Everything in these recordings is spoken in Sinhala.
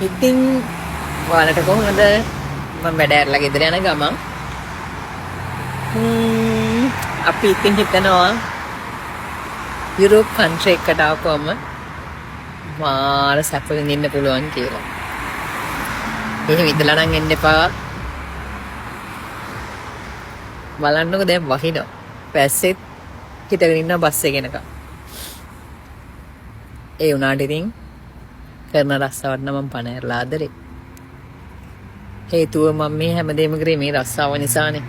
ඉතින් ඔයාලට කොහොමද මම වැඩ ඇරලා ගෙදර යන ගමන් අපි ඉතින් හිතනවා යුරෝප් කන්ට්‍රි එකකට ආවම මාර සැප විඳින්න පුළුවන් කියලා. එහෙම ඉඳලා නම් එන්න එපා. බලන්නකො දැන් වහිනවා. පැස්සෙත් හිටගෙන ඉන්න බස් එකේනක. ඒ උනාට ඉතින් කරන රස්සාවට නම් මම පණ ඇරලා ආදරේ. හේතුව මම මේ හැමදේම කරේ මේ රස්සාව නිසානේ.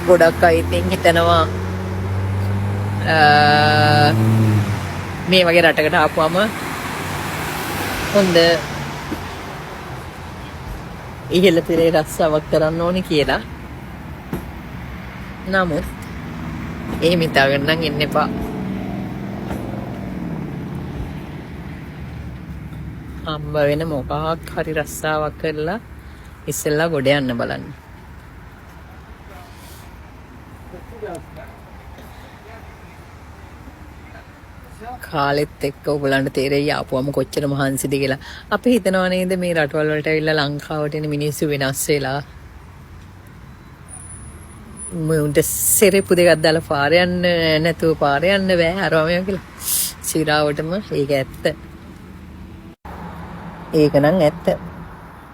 ගොඩක් අය ඉතින් හිතනවා මේ වගේ රටකට ආපුවම හොඳ ඉහළ පෙරේ රස්සාවක් කරන්න ඕනේ කියලා. නමුත් එහෙම හිතාගෙන නම් ඉන්න එපා. හම්බ වෙන මොකක් හරි රස්සාවක් කරලා ඉස්සෙල්ලා ගොඩ යන්න බලන්න. කාලෙත් එක්ක ඔයගලන්ට තේරෙයි ආපුවම කොච්චර මහන්සිද කියලා. අපි හිතනවා නේද මේ රටවල් වලට ඇවිල්ලා ලංකාවට එන මිනිස්සු වෙනස් වෙලා මුන්ට සෙරෙප්පු දෙකක් දාලා පාර යන්න නැතුව පාර යන්න බෑ අරවම කියලා. සිරාවටම ඒක ඇත්ත. ඒක නම් ඇත්ත.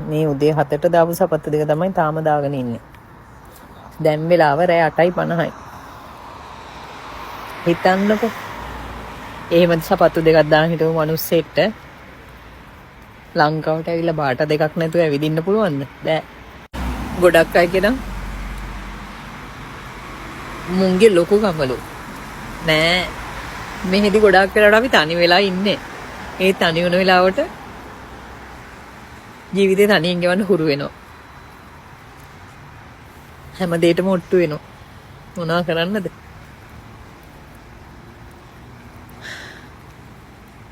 මේ උදේ 7ට දාපු සපත්තු දෙක තමයි තාම දාගෙන ඉන්නේ. දැන් වෙලාව රෑ 8:50යි. හිතන්නකෝ. එහෙම සපත්තු දෙකක් දාන හිටපු මිනිස්සෙක්ට ලංකාවට ඇවිල්ලා බාට දෙකක් නැතුව ඇවිදින්න පුළුවන්ද? බෑ. ගොඩක් අය කියන මුංගේ ලොකු කමලු. නෑ. මෙහෙදි ගොඩක් වෙලාවට අපි තනි වෙලා ඉන්නේ. ඒ තනි වෙන වෙලාවට ජීවිතේ තනියෙන් ගෙවන්න හුරු වෙනවා. හැම දෙයකම ඔට්ටු වෙනවා. මොනවා කරන්නද?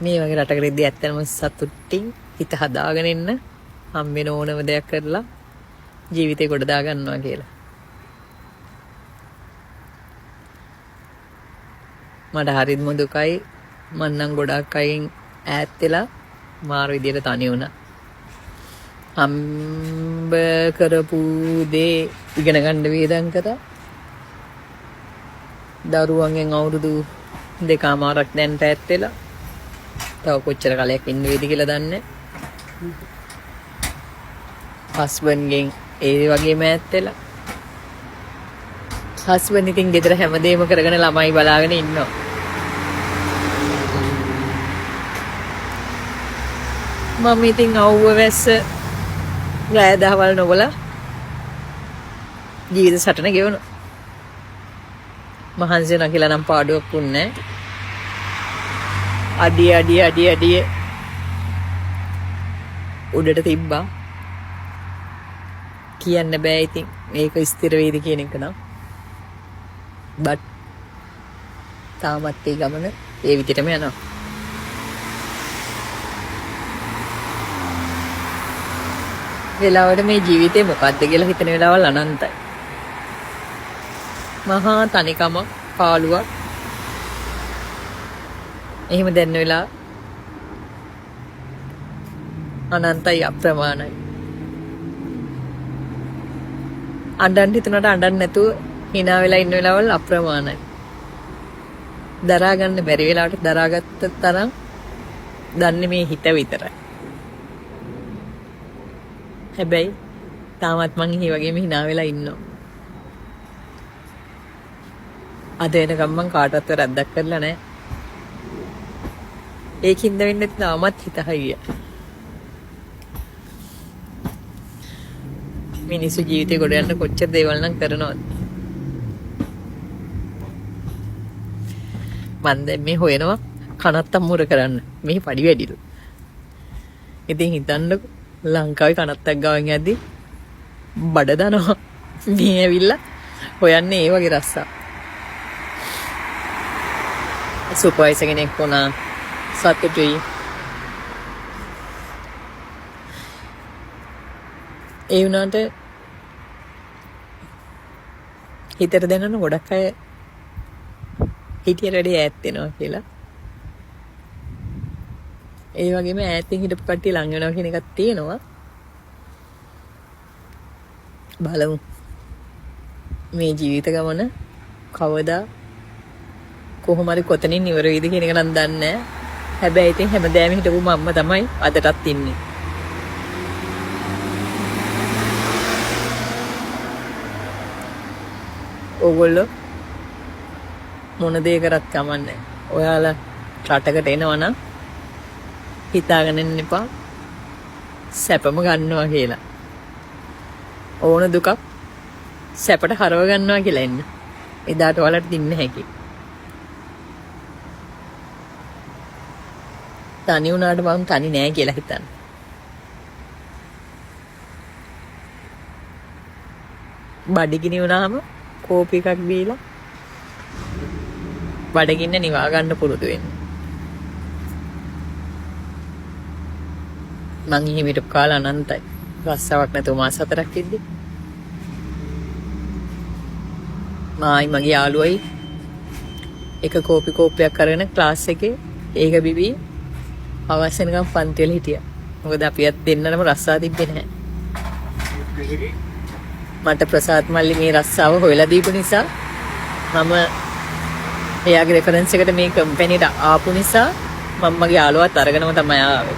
මේ වගේ රටකට ඉඳි ඇත්තම සතුටින් හිත හදාගෙන ඉන්න හම් වෙන ඕනම දෙයක් කරලා ජීවිතේ කොට දා ගන්නවා කියලා. මට හරියම දුකයි. මම නම් ගොඩක් අයින් ඈත් වෙලා මාර විදියට තනි වුණා. හම්බ කරපු දේ ඉගෙන ගන්න වේදන් කරා. දරුවන්ගෙන් අවුරුදු 2මාරක් දැන් ඈත් වෙලා තව කොච්චර කාලයක් ඉන්න වේද කියලා දන්නේ. හස්බන්ඩ්ගෙන් ඒ වගේම ඈත් වෙලා. හස්බන්ඩ් ඉතින් ගෙදර හැමදේම කරගෙන ළමයි බලාගෙන ඉන්නවා. මම ඉතින් අවුව වැස්ස රෑ දහවල් නොබලා ජීවිත සටන ගෙවනවා. මහන්සි වෙනවා කියලා නම් පාඩුවක් වුන්නේ නැහැ. අඩිය උඩට තිබ්බා. කියන්න බෑ ඉතින් මේක ස්ථිර වේද කියන එක නම්. බට් තාමත් ඒ ගමන ඒ විදිහටම යනවා. වෙලාවට මේ ජීවිතේ මොකද්ද කියලා හිතන වෙලාවල් අනන්තයි. මහා තනිකම පාළුවක්. එහෙම දැන්න වෙලා අනන්තයි අප්‍රමාණයි. අඬන්න හිතනට අඬන්න නැතුව hina වෙලා ඉන්න වෙලාවල් අප්‍රමාණයි. දරා ගන්න බැරි වෙලාවට දරාගත්ත තරම් දන්නේ මේ හිත විතරයි. හැබැයි තාමත් මං මේ වගේම hina වෙලා ඉන්නවා. අද එනකම් මං කාටවත් වැරද්දක් කරලා නැහැ. ඒකින්ද වෙන්නේ තාමත් හිත හයිය. මිනිස්සු ජීවිතේ ගොඩ යන්න කොච්චර දේවල් නම් කරනවද? මන් දැන් මේ හොයනවා කනත් අම්මුර කරන්න. මේ පඩි වැඩිලු. ඉතින් හිතන්නකො ලංකාවේ කනත්තක් ගාවෙන් යද්දි බඩ දනවා. මේ ඇවිල්ලා හොයන්නේ ඒ වගේ රස්සා. සුපර්වයිසර් කෙනෙක් වුණා. සතුටුයි. ඒ වුණාට හිතට දැනෙන ගොඩක් අය හිටියට වැඩි ඈත් වෙනවා කියලා. ඒ වගේම ඈතින් හිටපු කට්ටිය ලඟ වෙනවා කියන එකක් තියෙනවා. බලමු මේ ජීවිත ගමන කවදා කොහොම හරි කොතනින් ඉවර වෙයිද කියන එක නම් දන්නේ නැහැ. හැබැයි ඉතින් හැමදාම හිටපු මම්ම තමයි අදටත් ඉන්නේ. ඕගොල්ලෝ මොන දේ කරත් කමන්නේ. ඔයාලා රටකට එනවා නම් හිතාගෙන ඉන්න එපා සැපම ගන්නවා කියලා. ඕන දුකක් සැපට හරව ගන්නවා කියලා එන්න. එදාට ඔයාලට දින්න හැකි. තනි වුණාට මම තනි නෑ කියලා හිතන්න. බඩගිනි වුණාම කෝපි එකක් බීලා බඩගින්න නිවා ගන්න පුරුදු වෙන්න. මං හිමිට කාලා අනන්තයි. රස්සාවක් නැතුව මාස 4ක් ඉද්දි මායි මගේ යාළුවයි එක කෝපි කෝප්පයක් කරගෙන ක්ලාස් එකේ ඒක බිබී අවශ්‍ය නිකන් පන්ති වල හිටියා. මොකද අපිත් දෙන්නම රස්සා තිබ්බේ නැහැ. මට ප්‍රසාද් මල්ලි මේ රස්සාව හොයලා දීපු නිසා මම එයාගේ රෙෆරන්ස් එකට මේ කම්පැනිට ආපු නිසා මම මගේ යාළුවත් අරගෙනම තමයි ආවේ.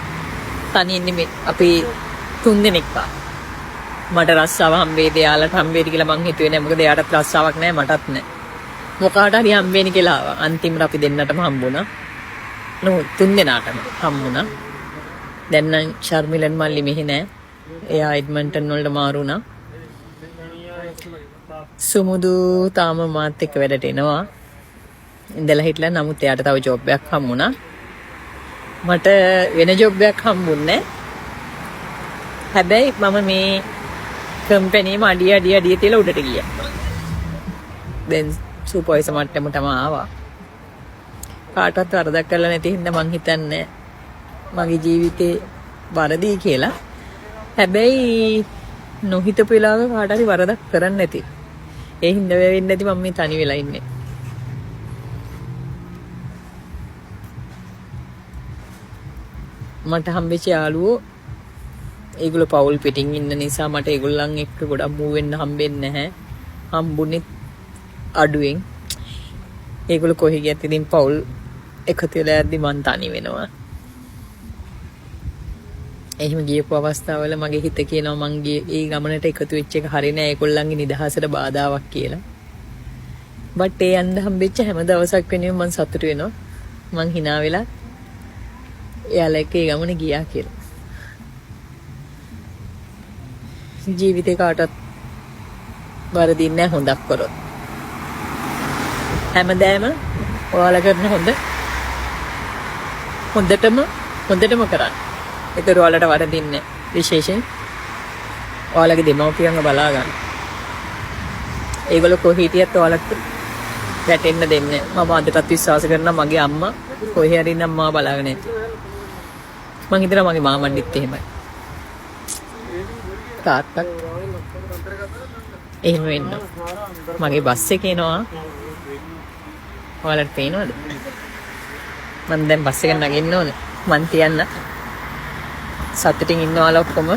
තනි ඉන්නේ මේ අපි 3 දෙනෙක් පා. මට රස්සාව හම්බෙයිද යාළුවට හම්බෙයිද කියලා මං හිතුවේ නෑ. මොකද එයාටත් රස්සාවක් නෑ මටත් නෑ. මොකාට හරි හම්බෙන්නේ කියලා ආවා. අන්තිමට අපි දෙන්නටම හම්බුණා. නෝ 3 දෙනාටම හම්බුණා. දැන් නම් ශර්මිලන් මල්ලි මෙහි නෑ. එයා එඩ්මන්ටන් වලට මාරු වුණා. සුමුදු තාම මාත් එක්ක වැඩට එනවා. ඉඳලා හිටලා නමුත් එයාට තව ජොබ් එකක් හම්බුණා. මට වෙන ජොබ් එකක් හම්බුන්නේ. හැබැයි මම මේ කම්පැනිෙම අඩිය තියලා උඩට ගියා. දැන් සුපර්වයිසර් මට්ටමටම ආවා. කාටවත් වරදක් කරලා නැති හින්දා මං හිතන්නේ මගේ ජීවිතේ වරදී කියලා. හැබැයි නොහිතපු වෙලාවක කාට හරි වරදක් කරන්න නැති. ඒ හින්දා වෙන්නේ නැති මම මේ තනි වෙලා ඉන්නේ. මට හම්බෙච්ච යාළුවෝ ඒගොල්ලෝ පවුල් පිටින් ඉන්න නිසා මට ඒගොල්ලන් එක්ක ගොඩක් මූව් වෙන්න හම්බෙන්නේ නැහැ. හම්බුනේ අඩුවෙන්. ඒගොල්ලෝ කොහේ ගියත් ඉතින් පවුල් එකතු වෙලා යද්දි මං තනි වෙනවා. එහෙම ගියපු අවස්ථාවල මගේ හිත කියනවා මං ගියේ ඒ ගමනට එකතු වෙච්ච එක හරිය නෑ ඒගොල්ලන්ගේ නිදහසට බාධාවක් කියලා. බට් ඒ යන්න හම්බෙච්ච හැම දවසක් වෙනුවෙන් මං සතුටු වෙනවා. මං hina වෙලා එයාලා එක්ක ඒ ගමන ගියා කියලා. ජීවිතේ කාටවත් වරදින්නේ නැහැ හොඳක් කරොත්. හැමදාම ඔයාලා කරන හොඳටම කරන්න. ඒතර ඔයාලට වරදින්නේ විශේෂයෙන් ඔයාලගේ දෙමව්පියන්ව බලා ගන්න. ඒගොල්ලෝ කොහේ හිටියත් ඔයාලට වැටෙන්න දෙන්නේ. මම අදටත් විශ්වාස කරනවා මගේ අම්මා කොහේ හරි ඉන්න මාව බලාගෙන ඉන්නේ. මං හිතනවා මගේ මාමණ්ඩිත් එහෙමයි. තාත්තත් එහෙම වෙන්න. මගේ බස් එකේ එනවා. ඔයාලට පේනවද? මම දැන් බස් එක නගින්න ඕනේ. මං තියන්න. සතුටින් ඉන්නවල ඔක්කොම